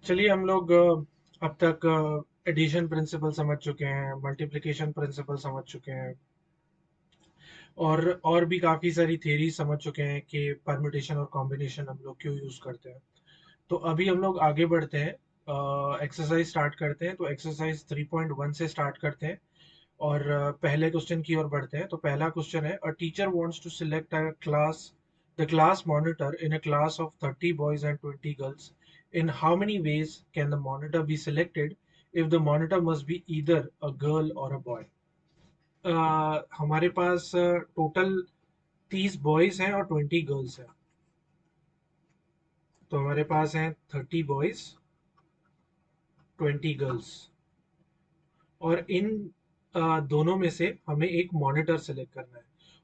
चलिए हम लोग अब तक एडिशन प्रिंसिपल समझ चुके हैं, मल्टीप्लिकेशन प्रिंसिपल समझ चुके हैं और भी काफ़ी सारी थ्योरी समझ चुके हैं कि परम्यूटेशन और कॉम्बिनेशन हम लोग क्यों यूज़ करते हैं। तो अभी हम लोग आगे बढ़ते हैं, एक्सरसाइज स्टार्ट करते हैं। तो एक्सरसाइज 3.1 से स्टार्ट करते हैं और पहले क्वेश्चन की ओर बढ़ते हैं। तो पहला क्वेश्चन है, a teacher wants to select a class the class monitor in a class of 30 boys and 20 girls. In how many ways can the monitor be selected if the monitor must be either a girl or a boy. हमारे पास total 30 boys हैं और 20 girls हैं। तो हमारे पास हैं 30 boys, 20 girls, और इन दोनों में से हमें एक मॉनिटर सेलेक्ट करना है।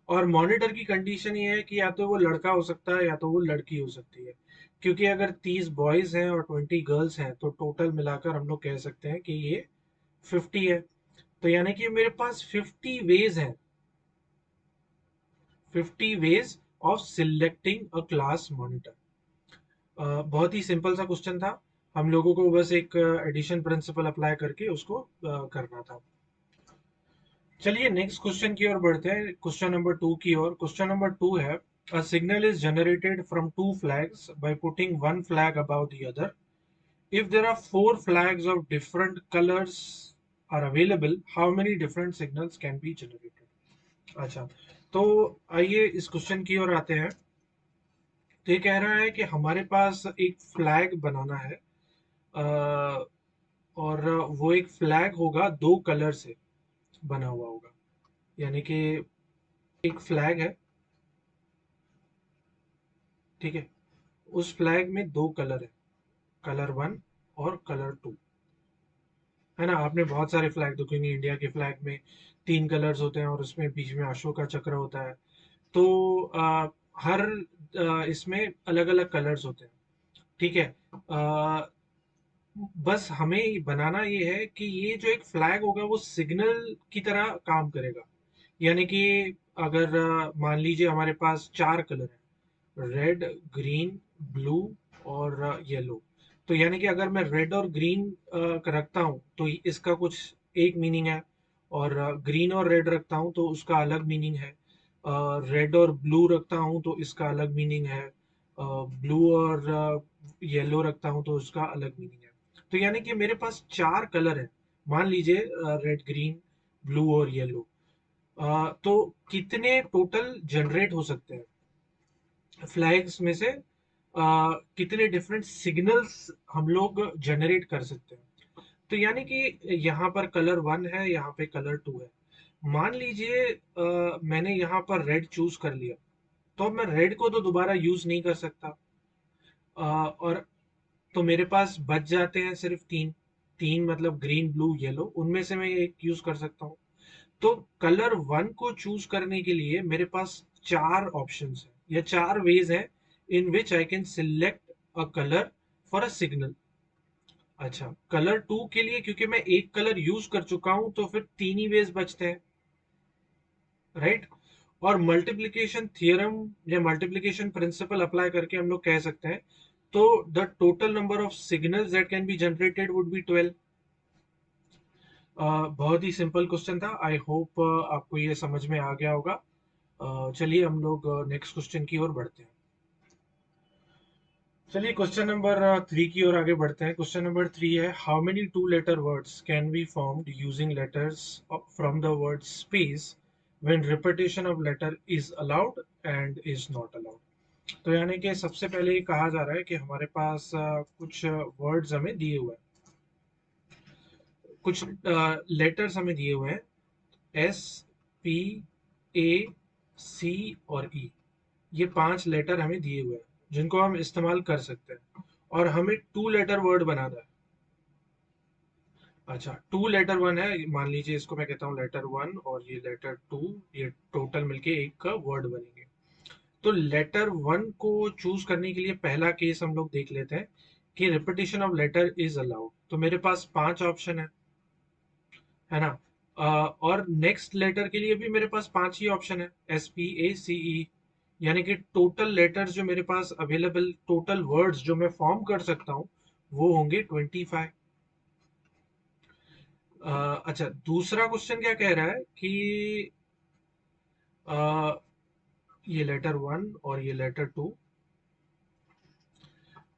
और मॉनिटर की कंडीशन ये है कि या तो वो लड़का हो सकता है या तो वो लड़की हो सकती है। क्योंकि अगर 30 बॉयज हैं और 20 गर्ल्स हैं तो टोटल मिलाकर हम लोग कह सकते हैं कि ये 50 है। तो यानी कि मेरे पास 50 वेज हैं, 50 ways of selecting a class monitor. बहुत ही सिंपल सा क्वेश्चन था, हम लोगों को बस एक एडिशन प्रिंसिपल अप्लाई करके उसको करना था। चलिए नेक्स्ट क्वेश्चन की ओर बढ़ते हैं, क्वेश्चन नंबर 2 की ओर। क्वेश्चन नंबर 2 है, a signal is generated from two flags by putting one flag above the other. If there are four flags of different colours are available, how many different signals can be generated. अच्छा, तो आइए इस question की ओर आते हैं। तो ये कह रहा है कि हमारे पास एक फ्लैग बनाना है, अ, और वो एक फ्लैग होगा दो कलर से बना हुआ होगा। यानी कि एक फ्लैग है, ठीक है, उस फ्लैग में दो कलर है, कलर वन और कलर टू। है ना, आपने बहुत सारे फ्लैग देखेंगे, इंडिया के फ्लैग में तीन कलर्स होते हैं और उसमें बीच में अशोक का चक्र होता है। तो हर इसमें अलग अलग कलर्स होते हैं, ठीक है। बस हमें बनाना ये है कि ये जो एक फ्लैग होगा वो सिग्नल की तरह काम करेगा। यानी कि अगर मान लीजिए हमारे पास चार कलर है, रेड, ग्रीन, ब्लू और येलो। तो यानी कि अगर मैं रेड और ग्रीन रखता हूँ तो इसका कुछ एक मीनिंग है, और ग्रीन और रेड रखता हूँ तो उसका अलग मीनिंग है, रेड और ब्लू रखता हूँ तो इसका अलग मीनिंग है, ब्लू और येलो रखता हूँ तो उसका अलग मीनिंग है। तो यानी कि मेरे पास चार कलर है, मान लीजिए रेड, ग्रीन, ब्लू और येलो। तो कितने टोटल जनरेट हो सकते हैं फ्लैग्स में से, कितने डिफरेंट सिग्नल्स हम लोग जनरेट कर सकते हैं। तो यानी कि यहाँ पर कलर वन है, यहाँ पे कलर टू है। मान लीजिए मैंने यहाँ पर रेड चूज कर लिया, तो अब मैं रेड को तो दोबारा यूज नहीं कर सकता। और तो मेरे पास बच जाते हैं सिर्फ तीन, तीन मतलब ग्रीन, ब्लू, येलो, उनमें से मैं एक यूज कर सकता हूँ। तो कलर वन को चूज करने के लिए मेरे पास चार ऑप्शंस हैं या चार वेज हैं in which I can select a colour for a signal. अच्छा, कलर टू के लिए क्योंकि मैं एक कलर यूज कर चुका हूं तो फिर तीन ही वेज बचते हैं, राइट। और मल्टीप्लिकेशन थियरम या मल्टीप्लिकेशन प्रिंसिपल अप्लाई करके हम लोग कह सकते हैं, तो the total number of signals that can be generated would be 12। बहुत ही सिंपल क्वेश्चन था, आई होप आपको ये समझ में आ गया होगा। चलिए हम लोग नेक्स्ट क्वेश्चन की ओर बढ़ते हैं। चलिए क्वेश्चन नंबर 3 की ओर आगे बढ़ते हैं। क्वेश्चन नंबर 3 है, how many two letter words can be formed using letters from the word space when repetition of letter is allowed and is not allowed. तो यानी कि सबसे पहले ये कहा जा रहा है कि हमारे पास कुछ वर्ड्स हमें दिए हुए हैं, कुछ लेटर्स हमें दिए हुए हैं, एस, पी, ए, सी और ई। ये पांच लेटर हमें दिए हुए हैं जिनको हम इस्तेमाल कर सकते हैं, और हमें टू लेटर वर्ड बनाना है। अच्छा, टू लेटर वन है, मान लीजिए इसको मैं कहता हूँ लेटर वन और ये लेटर टू, ये टोटल मिलके एक का वर्ड बनेंगे। तो लेटर वन को चूज करने के लिए पहला केस हम लोग देख लेते हैं कि repetition of letter is allowed. तो मेरे पास पांच ऑप्शन है ना। और नेक्स्ट लेटर के लिए भी मेरे पास पांच ही ऑप्शन है, एस, पी, ए, सी, ई। यानी कि टोटल लेटर्स जो मेरे पास अवेलेबल, टोटल वर्ड्स जो मैं फॉर्म कर सकता हूँ वो होंगे 25। अच्छा, दूसरा क्वेश्चन क्या कह रहा है कि अ, ये लेटर वन और ये लेटर टू,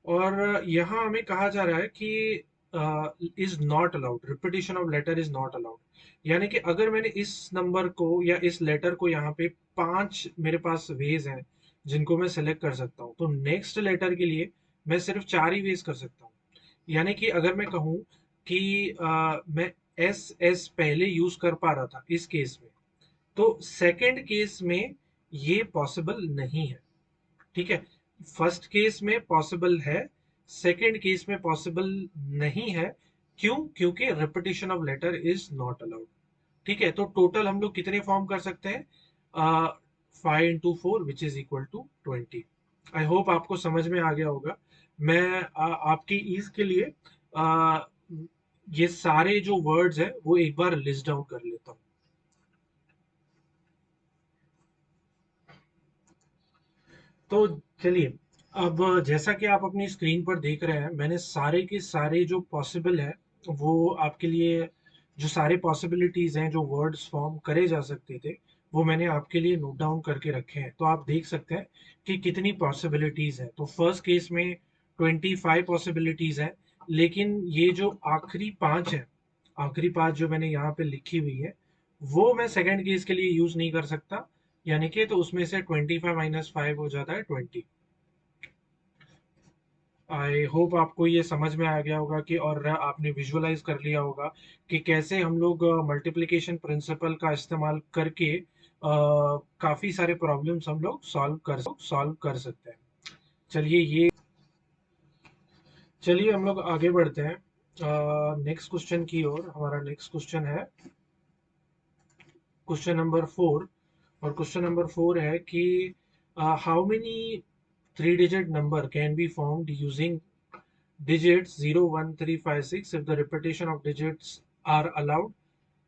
और यहाँ हमें कहा जा रहा है कि is not allowed, repetition of letter is not allowed. यानी कि अगर मैंने इस नंबर को या इस लेटर को यहाँ पे पांच मेरे पास वेज हैं जिनको मैं सेलेक्ट कर सकता हूँ, तो नेक्स्ट लेटर के लिए मैं सिर्फ चार ही वेज कर सकता हूँ। यानी कि अगर मैं कहूँ कि मैं एस एस पहले यूज कर पा रहा था इस केस में, तो सेकंड केस में ये पॉसिबल नहीं है। ठीक है, फर्स्ट केस में पॉसिबल है, सेकंड केस में पॉसिबल नहीं है। क्यों? क्योंकि repetition of letter is not allowed. ठीक है, तो टोटल हम लोग कितने फॉर्म कर सकते हैं? 5 into 4 which is equal to 20। I hope आपको समझ में आ गया होगा। मैं आपकी ईज के लिए आ, ये सारे जो वर्ड्स है वो एक बार लिस्ट डाउन कर लेता हूँ। तो चलिए, अब जैसा कि आप अपनी स्क्रीन पर देख रहे हैं, मैंने सारे के सारे जो पॉसिबल है वो आपके लिए, जो सारे पॉसिबिलिटीज हैं जो वर्ड्स फॉर्म करे जा सकते थे, वो मैंने आपके लिए नोट डाउन करके रखे हैं। तो आप देख सकते हैं कि कितनी पॉसिबिलिटीज हैं। तो फर्स्ट केस में 25 पॉसिबिलिटीज हैं, लेकिन ये जो आखिरी पांच है, आखिरी पांच जो मैंने यहाँ पे लिखी हुई है, वो मैं सेकंड केस के लिए यूज नहीं कर सकता। यानी कि तो उसमें से 25 - 5 हो जाता है 20। आई होप आपको ये समझ में आ गया होगा कि, और आपने विजुअलाइज कर लिया होगा कि कैसे हम लोग मल्टीप्लिकेशन प्रिंसिपल का इस्तेमाल करके काफी सारे प्रॉब्लम्स हम लोग सॉल्व कर सकते हैं। चलिए ये, चलिए हम लोग आगे बढ़ते हैं नेक्स्ट क्वेश्चन की ओर। हमारा नेक्स्ट क्वेश्चन है क्वेश्चन नंबर 4। और क्वेश्चन नंबर 4 है कि how many three digit number can be formed using digits 0 1 3 5 6 if the repetition of digits are allowed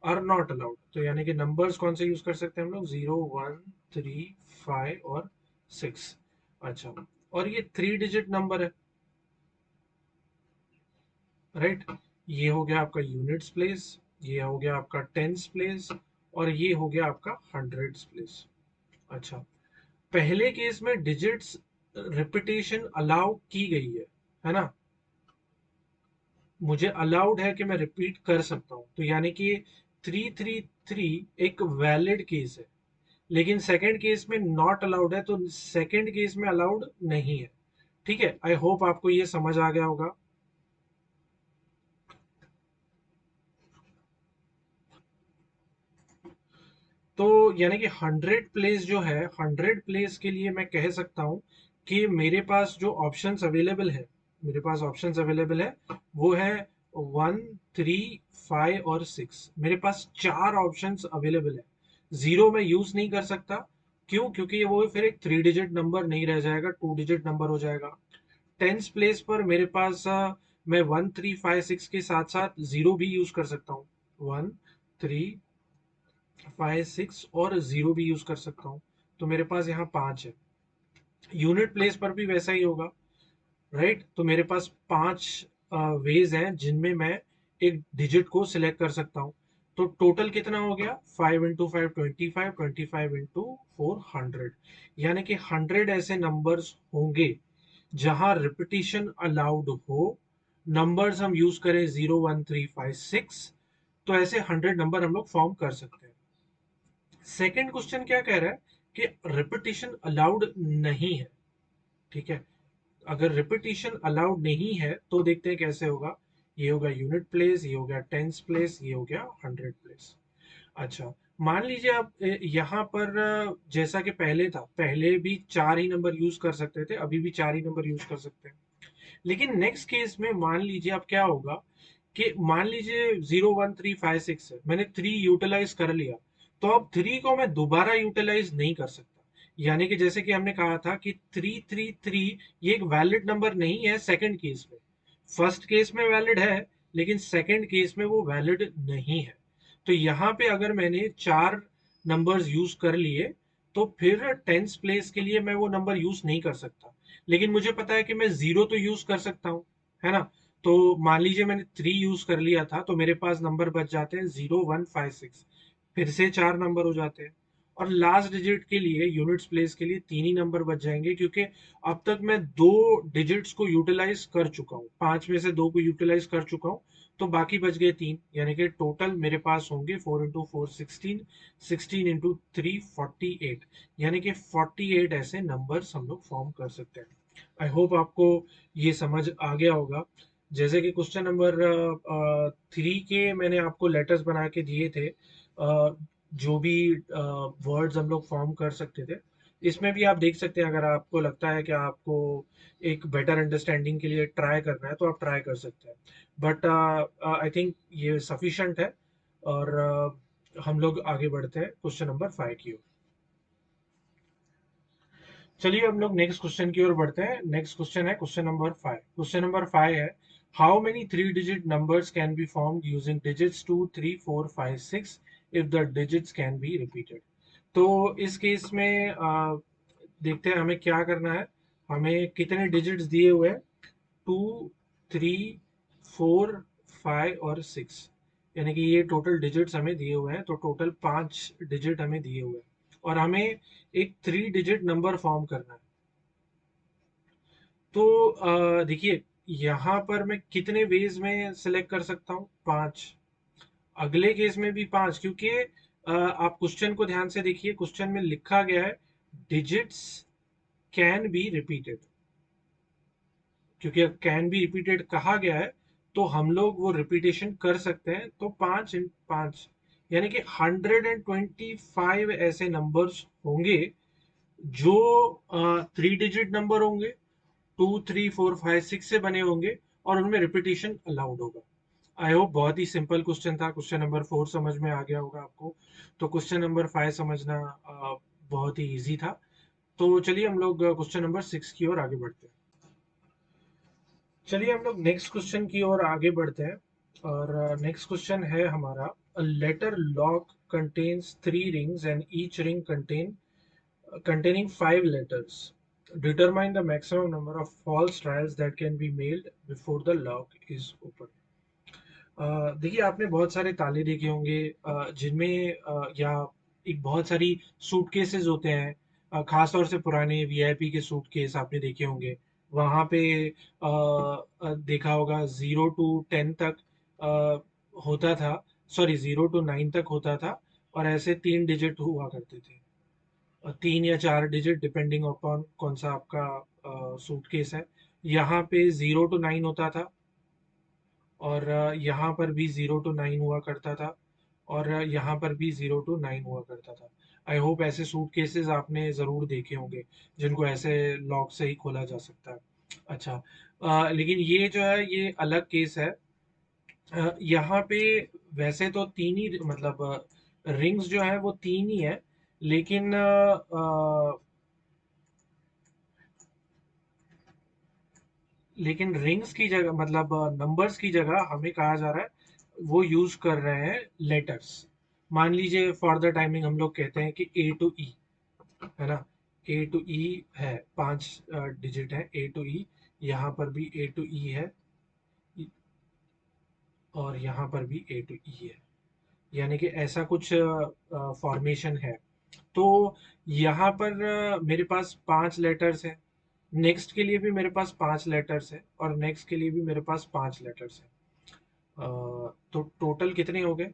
or not allowed। तो यानी कि नंबर्स कौन से यूज कर सकते हैं हम लोग? 0 1 3 5 और 6। अच्छा, और ये थ्री डिजिट नंबर है, राइट? ये हो गया आपका यूनिट्स प्लेस, ये हो गया आपका टेंस प्लेस, और ये हो गया आपका हंड्रेड्स प्लेस। अच्छा, पहले केस में डिजिट्स रिपीटेशन अलाउ की गई है ना? मुझे अलाउड है कि मैं रिपीट कर सकता हूं, तो यानी कि 333 एक वैलिड केस है। लेकिन सेकंड केस में नॉट अलाउड है, तो सेकंड केस में अलाउड नहीं है। ठीक है, आई होप आपको ये समझ आ गया होगा। तो यानी कि हंड्रेड प्लेस जो है, हंड्रेड प्लेस के लिए मैं कह सकता हूं कि मेरे पास जो ऑप्शंस अवेलेबल है, मेरे पास ऑप्शंस अवेलेबल है वो है 1 3 5 और 6। मेरे पास चार ऑप्शंस अवेलेबल है। जीरो मैं यूज नहीं कर सकता। क्यों? क्योंकि वो फिर एक थ्री डिजिट नंबर नहीं रह जाएगा, टू डिजिट नंबर हो जाएगा। टेंस प्लेस पर मेरे पास मैं 1 3 5 6 के साथ साथ जीरो भी यूज कर सकता हूँ। 1 3 5 6 और जीरो भी यूज कर सकता हूँ। तो मेरे पास यहाँ पांच है। यूनिट प्लेस पर भी वैसा ही होगा, राइट? तो मेरे पास पांच वेज हैं जिनमें मैं एक डिजिट को सिलेक्ट कर सकता हूँ। तो टोटल कितना हो गया? 5 into 5 25, 25 into 4 100। यानी कि 100 ऐसे नंबर्स होंगे जहां रिपीटिशन अलाउड हो। नंबर्स हम यूज करें 0 1 3 5 6, तो ऐसे 100 नंबर हम लोग फॉर्म कर सकते हैं। सेकंड क्वेश्चन क्या कह रहा है कि रिपीटिशन अलाउड नहीं है। ठीक है, अगर रिपीटिशन अलाउड नहीं है तो देखते हैं कैसे होगा। ये होगा यूनिट प्लेस, ये हो गया टेंस प्लेस, ये हो गया हंड्रेड प्लेस। अच्छा, मान लीजिए आप यहाँ पर जैसा कि पहले था, पहले भी चार ही नंबर यूज कर सकते थे, अभी भी चार ही नंबर यूज कर सकते हैं। लेकिन नेक्स्ट केस में मान लीजिए अब क्या होगा कि मान लीजिए 0 1 3 5 6 है, मैंने थ्री यूटिलाइज कर लिया, तो अब थ्री को मैं दोबारा यूटिलाइज नहीं कर सकता। यानी कि जैसे कि हमने कहा था कि 333 ये एक वैलिड नंबर नहीं है सेकंड केस में। फर्स्ट केस में वैलिड है, लेकिन सेकंड केस में वो वैलिड नहीं है। तो यहाँ पे अगर मैंने चार नंबर्स यूज कर लिए, तो फिर टेंस प्लेस के लिए मैं वो नंबर यूज नहीं कर सकता। लेकिन मुझे पता है कि मैं जीरो तो यूज कर सकता हूँ, है ना? तो मान लीजिए मैंने 3 यूज कर लिया था, तो मेरे पास नंबर बच जाते हैं 0156, फिर से 4 नंबर हो जाते हैं। और लास्ट डिजिट के लिए, यूनिट्स प्लेस के लिए 3 ही नंबर बच जाएंगे, क्योंकि अब तक मैं 2 डिजिट्स को यूटिलाइज कर चुका हूँ, 5 में से 2 को यूटिलाइज कर चुका हूँ। तो बाकी बच गए 3, यानी कि टोटल मेरे पास होंगे 4 इंटू 4 16, 16 इंटू 3 48, यानी कि 48 ऐसे नंबर्स हम लोग फॉर्म कर सकते हैं। आई होप आपको ये समझ आ गया होगा। जैसे कि क्वेश्चन नंबर 3 के मैंने आपको लेटर्स बना के दिए थे, जो भी वर्ड्स हम लोग फॉर्म कर सकते थे, इसमें भी आप देख सकते हैं। अगर आपको लगता है कि आपको एक बेटर अंडरस्टैंडिंग के लिए ट्राई करना है, तो आप ट्राई कर सकते हैं। बट आई थिंक ये सफिशेंट है। और हम लोग आगे बढ़ते हैं क्वेश्चन नंबर 5 की ओर। चलिए हम लोग नेक्स्ट क्वेश्चन की ओर बढ़ते हैं। नेक्स्ट क्वेश्चन है क्वेश्चन नंबर 5। क्वेश्चन नंबर 5 है, how many 3 digit numbers can be formed using digits 2 3 4 5 6 if the digits can be repeated. तो इस केस में देखते हैं हमें क्या करना है। हमें कितने डिजिट्स दिए हुए हैं, 2 3 4 5 और 6, यानी कि ये टोटल डिजिट्स हमें दिए हुए हैं। तो टोटल 5 डिजिट हमें दिए हुए हैं, और हमें एक 3 डिजिट नंबर फॉर्म करना है। तो देखिए, यहाँ पर मैं कितने वेज में सिलेक्ट कर सकता हूँ, 5। अगले केस में भी 5, क्योंकि आप क्वेश्चन को ध्यान से देखिए, क्वेश्चन में लिखा गया है डिजिट्स कैन बी रिपीटेड। क्योंकि कैन बी रिपीटेड कहा गया है, तो हम लोग वो रिपीटेशन कर सकते हैं। तो 5 × 5, यानी कि 125 ऐसे नंबर्स होंगे जो 3 डिजिट नंबर होंगे, 2 3 4 5 6 से बने होंगे, और उनमें रिपीटेशन अलाउड होगा। आई होप बहुत ही सिंपल क्वेश्चन था। क्वेश्चन नंबर 4 समझ में आ गया होगा आपको, तो क्वेश्चन नंबर 5 समझना बहुत ही इजी था। तो चलिए हम लोग क्वेश्चन नंबर 6 की ओर आगे बढ़ते हैं। चलिए हम लोग नेक्स्ट क्वेश्चन की ओर आगे बढ़ते हैं। और नेक्स्ट क्वेश्चन है हमारा, a letter lock contains 3 rings and each ring containing 5 letters. Determine the maximum number of false trials that can be mailed before the lock is open. देखिए, आपने बहुत सारे ताले देखे होंगे, जिनमें या एक बहुत सारी सूटकेसेस होते हैं। खास तौर से पुराने वीआईपी के सूटकेस आपने देखे होंगे। वहां पे देखा होगा 0 to 10 तक होता था, सॉरी 0 to 9 तक होता था, और ऐसे 3 डिजिट हुआ करते थे, 3 या 4 डिजिट डिपेंडिंग अपॉन कौन सा आपका सूटकेस है। यहाँ पे 0 to 9 होता था, और यहाँ पर भी 0 to 9 हुआ करता था, और यहाँ पर भी 0 to 9 हुआ करता था। आई होप ऐसे सूटकेसेस आपने ज़रूर देखे होंगे, जिनको ऐसे लॉक से ही खोला जा सकता है। अच्छा, लेकिन ये जो है ये अलग केस है। यहाँ पे वैसे तो 3 ही, मतलब रिंग्स जो है वो 3 ही है, लेकिन रिंग्स की जगह, मतलब नंबर्स की जगह हमें कहा जा रहा है वो यूज कर रहे हैं लेटर्स। मान लीजिए फॉर द टाइमिंग हम लोग कहते हैं कि A to E, है ना। A to E है, 5 डिजिट है A to E। यहाँ पर भी A to E है, और यहाँ पर भी A to E है, यानी कि ऐसा कुछ फॉर्मेशन है। तो यहाँ पर मेरे पास 5 लेटर्स हैं, नेक्स्ट के लिए भी मेरे पास 5 लेटर्स है, और नेक्स्ट के लिए भी मेरे पास 5 लेटर्स है। तो टोटल कितने हो गए?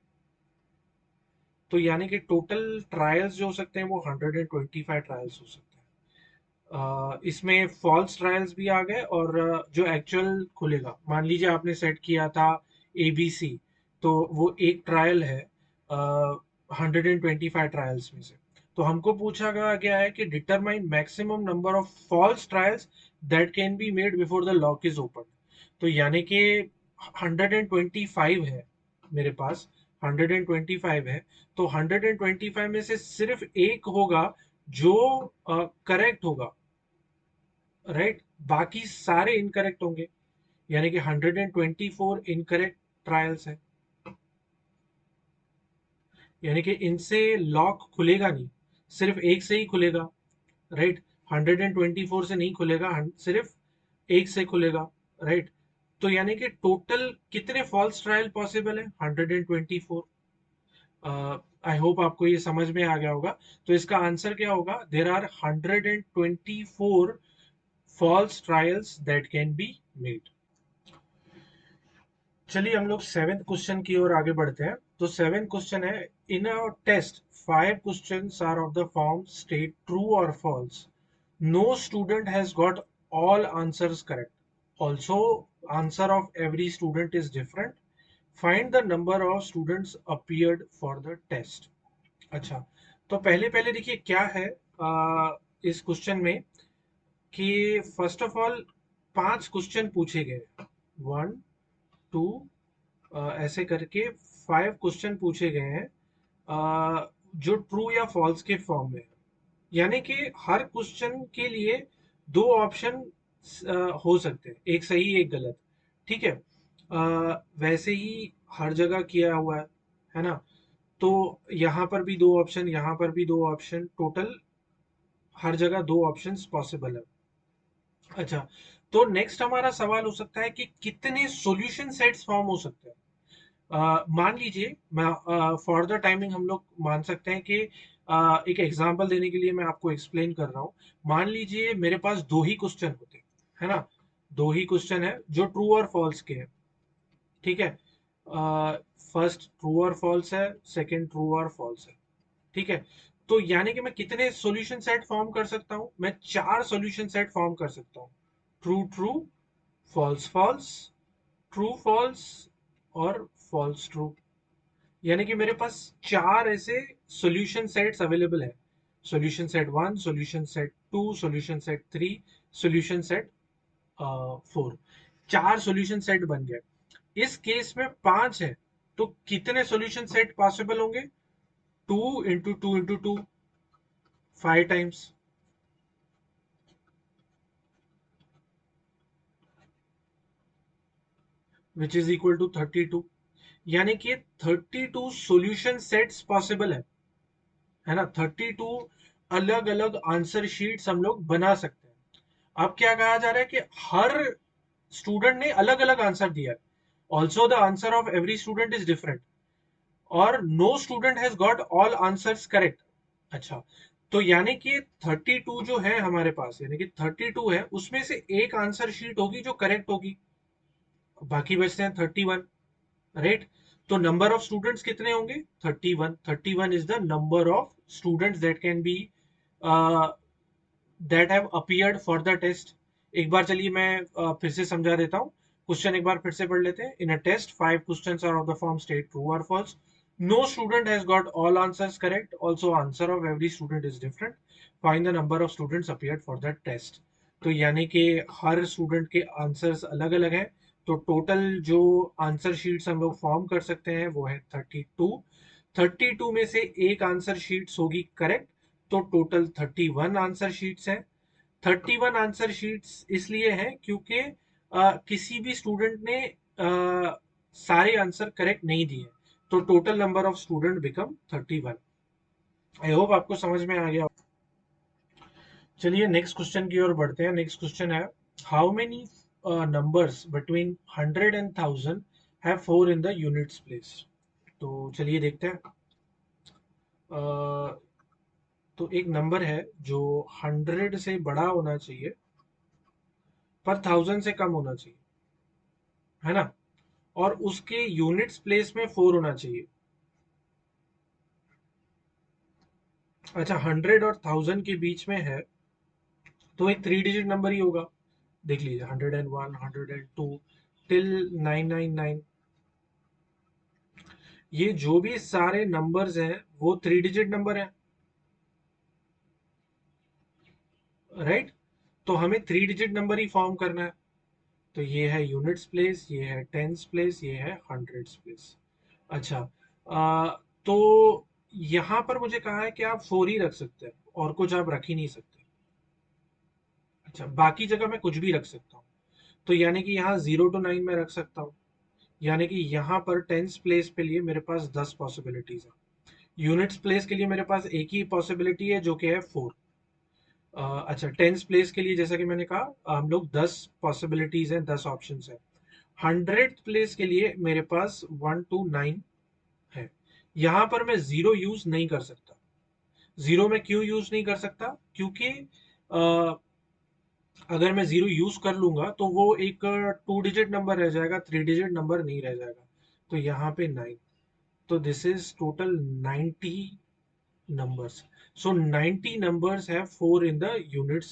तो यानी कि टोटल ट्रायल्स जो हो सकते हैं वो 125 ट्रायल्स हो सकते हैं। इसमें फॉल्स ट्रायल्स भी आ गए, और जो एक्चुअल खुलेगा, मान लीजिए आपने सेट किया था ABC, तो वो एक ट्रायल है 125 ट्रायल्स में से। तो हमको पूछा गया है कि determine maximum number of false trials that can be made before the lock is open. तो यानी कि 125 है मेरे पास, 125 है। तो 125 में से सिर्फ एक होगा जो करेक्ट होगा, राइट। बाकी सारे इनकरेक्ट होंगे, यानी कि 124 इनकरेक्ट ट्रायल्स है, यानी कि इनसे लॉक खुलेगा नहीं, सिर्फ एक से ही खुलेगा, राइट। 124 से नहीं खुलेगा, सिर्फ एक से खुलेगा, राइट। तो यानी कि टोटल कितने फॉल्स ट्रायल पॉसिबल है? 124। आई होप आपको ये समझ में आ गया होगा। तो इसका आंसर क्या होगा? There are 124 false trials that can be made. चलिए हम लोग सेवेंथ क्वेश्चन की ओर आगे बढ़ते हैं। तो सेवेंथ क्वेश्चन है, in a test 5 questions are of the form state true और false, no student has got all answers correct, also answer of every student is different, find the number of students appeared for the test। अच्छा, तो पहले पहले देखिए क्या है इस question में कि फर्स्ट ऑफ ऑल 5 क्वेश्चन पूछे गए, 1 2 ऐसे करके 5 क्वेश्चन पूछे गए हैं, जो ट्रू या फॉल्स के फॉर्म में है। यानी कि हर क्वेश्चन के लिए 2 ऑप्शन हो सकते हैं, एक सही एक गलत। ठीक है, वैसे ही हर जगह किया हुआ है ना? तो यहाँ पर भी 2 ऑप्शन, यहाँ पर भी 2 ऑप्शन, टोटल हर जगह 2 ऑप्शंस पॉसिबल है। अच्छा, तो नेक्स्ट हमारा सवाल हो सकता है कि कितने सॉल्यूशन सेट्स फॉर्म हो सकते हैं। मान लीजिए, मैं फॉर द टाइमिंग हम लोग मान सकते हैं कि एक एग्जांपल देने के लिए मैं आपको एक्सप्लेन कर रहा हूँ। मान लीजिए मेरे पास 2 ही क्वेश्चन होते, है ना? 2 ही क्वेश्चन है जो ट्रू और फॉल्स के हैं। ठीक है, फर्स्ट ट्रू और फॉल्स है, सेकंड ट्रू और फॉल्स है। ठीक है, तो यानी कि मैं कितने सॉल्यूशन सेट फॉर्म कर सकता हूँ? मैं 4 सॉल्यूशन सेट फॉर्म कर सकता हूँ। True true, false false, true false और फॉल्स ट्रू। यानी कि मेरे पास 4 ऐसे सॉल्यूशन सेट्स अवेलेबल है। Solution set 1, solution set 2, solution set 3, solution set 4। 4 solution set बन गए। इस केस में 5 है, तो कितने सॉल्यूशन सेट पॉसिबल होंगे? 2 × 2 × 2, 5 times, which is equal to 32। यानी कि 32 सॉल्यूशन सेट्स पॉसिबल है ना? 32 अलग अलग आंसर शीट्स हम लोग बना सकते हैं। अब क्या कहा जा रहा है कि हर स्टूडेंट ने अलग अलग आंसर दिया है, also the answer of every student is different, और no student has got all answers correct. अच्छा, तो यानी कि 32 जो है हमारे पास, यानी कि 32 है, उसमें से एक आंसर शीट होगी जो करेक्ट होगी, बाकी बचते हैं 31, राइट? तो नंबर ऑफ स्टूडेंट्स कितने होंगे? 31। 31 is the number of students that can be that have appeared for the test. एक बार चलिए मैं फिर से समझा देता हूँ। क्वेश्चन एक बार फिर से पढ़ लेते हैं। In a test 5 questions are of the form state true और false, no student has got all answers correct, also answer of every student is different, find the number of students appeared for the test. तो यानी कि हर student के answers अलग अलग हैं, तो total जो आंसर शीट्स हम लोग फॉर्म कर सकते हैं वो है 32। 32 में से एक आंसर शीट्स होगी करेक्ट, तो टोटल 31 आंसर शीट्स हैं। 31 आंसर शीट्स इसलिए हैं क्योंकि किसी भी स्टूडेंट ने सारे आंसर करेक्ट नहीं दिए, तो total number of student become 31। I hope आपको समझ में आ गया। चलिए नेक्स्ट क्वेश्चन की ओर बढ़ते हैं। नेक्स्ट क्वेश्चन है, how many numbers between 100 and 1000 have 4 in the units place. तो चलिए देखते हैं। अ, तो एक नंबर है जो 100 से बड़ा होना चाहिए पर 1000 से कम होना चाहिए, है ना? और उसके यूनिट्स प्लेस में 4 होना चाहिए। अच्छा, 100 और 1000 के बीच में है, तो एक 3 डिजिट नंबर ही होगा। देख लीजिए, 101, 102 टिल 999। ये जो भी सारे नंबर्स हैं वो 3 डिजिट नंबर है, राइट? तो हमें 3 डिजिट नंबर ही फॉर्म करना है। तो ये है यूनिट्स प्लेस, ये है टेंस प्लेस, ये है हंड्रेड्स प्लेस। अच्छा, तो यहाँ पर मुझे कहा है कि आप 4 ही रख सकते हैं, और कुछ आप रख ही नहीं सकते। अच्छा, बाकी जगह मैं कुछ भी रख सकता हूँ। तो यानी कि यहाँ 0 to 9 में रख सकता हूँ। यानी कि यहाँ पर टेंस प्लेस के लिए मेरे पास 10 पॉसिबिलिटीज है। यूनिट्स प्लेस के लिए मेरे पास एक ही पॉसिबिलिटी है जो कि है 4। अच्छा, टेंस प्लेस के लिए जैसा कि मैंने कहा, हम लोग 10 पॉसिबिलिटीज हैं, 10 ऑप्शंस हैं। 100th प्लेस के लिए मेरे पास 1 to 9 है। यहां पर मैं जीरो यूज नहीं कर सकता। जीरो में क्यों यूज नहीं कर सकता? क्योंकि अगर मैं जीरो यूज कर लूंगा तो वो एक 2 डिजिट नंबर रह जाएगा, 3 डिजिट नंबर नहीं रह जाएगा। तो यहाँ पे 9, तो this is total 90 numbers. So 90 numbers have 4 in the units.